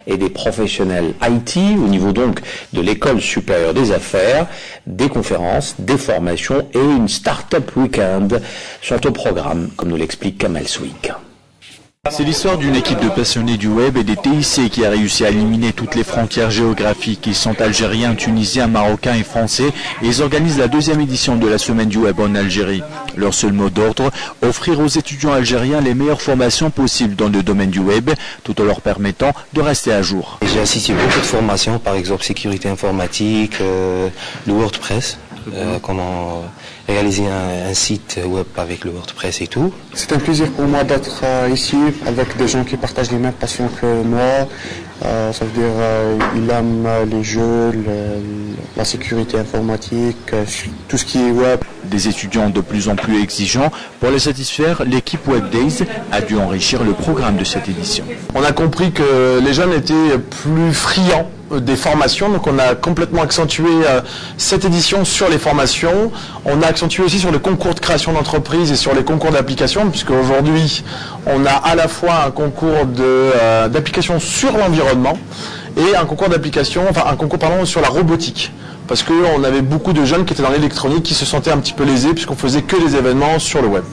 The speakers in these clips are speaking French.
Et des professionnels IT au niveau donc de l'école supérieure des affaires, des conférences, des formations et une Startup Weekend sont au programme, comme nous l'explique Kamal Souik. C'est l'histoire d'une équipe de passionnés du web et des TIC qui a réussi à éliminer toutes les frontières géographiques. Ils sont algériens, tunisiens, marocains et français et ils organisent la deuxième édition de la semaine du web en Algérie. Leur seul mot d'ordre, offrir aux étudiants algériens les meilleures formations possibles dans le domaine du web, tout en leur permettant de rester à jour. J'ai assisté à beaucoup de formations, par exemple sécurité informatique, le WordPress, comment réaliser un site web avec le WordPress et tout. C'est un plaisir pour moi d'être ici avec des gens qui partagent les mêmes passions que moi. Ça veut dire ils aiment les jeux, la sécurité informatique, tout ce qui est web. Des étudiants de plus en plus exigeants. Pour les satisfaire, l'équipe Web Days a dû enrichir le programme de cette édition. On a compris que les jeunes étaient plus friands des formations, donc on a complètement accentué cette édition sur les formations. On a accentué aussi sur le concours de création d'entreprise et sur les concours d'application, puisque aujourd'hui on a à la fois un concours d'application sur l'environnement et un concours d'application, sur la robotique. Parce qu'on avait beaucoup de jeunes qui étaient dans l'électronique qui se sentaient un petit peu lésés puisqu'on faisait que des événements sur le web.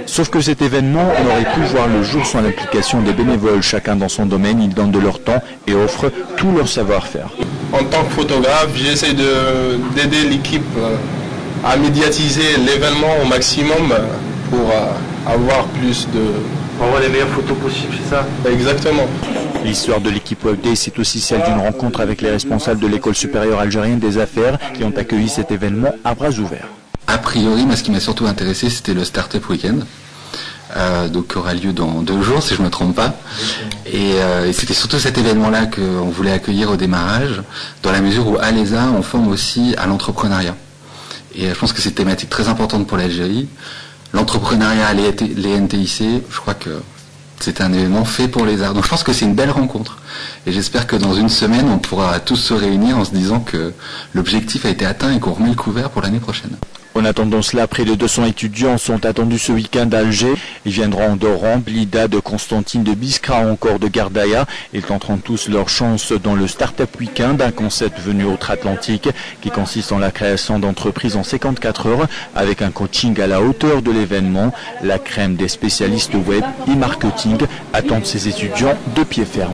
Sauf que cet événement, on aurait pu voir le jour sans l'implication des bénévoles. Chacun dans son domaine, ils donnent de leur temps et offrent tout leur savoir-faire. En tant que photographe, j'essaie d'aider l'équipe à médiatiser l'événement au maximum pour avoir plus de... Pour avoir les meilleures photos possibles, c'est ça? Exactement. L'histoire de l'équipe Web Day, c'est aussi celle d'une rencontre avec les responsables de l'école supérieure algérienne des affaires qui ont accueilli cet événement à bras ouverts. A priori, moi, ce qui m'a surtout intéressé, c'était le Startup Weekend, donc qui aura lieu dans 2 jours, si je ne me trompe pas. Et c'était surtout cet événement-là qu'on voulait accueillir au démarrage, dans la mesure où à l'ESA, on forme aussi à l'entrepreneuriat. Et je pense que c'est une thématique très importante pour l'Algérie. L'entrepreneuriat, les NTIC, je crois que c'est un événement fait pour les arts. Donc je pense que c'est une belle rencontre. Et j'espère que dans une semaine, on pourra tous se réunir en se disant que l'objectif a été atteint et qu'on remet le couvert pour l'année prochaine. En attendant cela, près de 200 étudiants sont attendus ce week-end à Alger. Ils viendront d'Oran, Blida, de Constantine, de Biskra ou encore de Gardaïa. Ils tenteront tous leur chance dans le Startup Weekend, un concept venu outre-Atlantique qui consiste en la création d'entreprises en 54 heures avec un coaching à la hauteur de l'événement. La crème des spécialistes web et marketing attendent ces étudiants de pied ferme.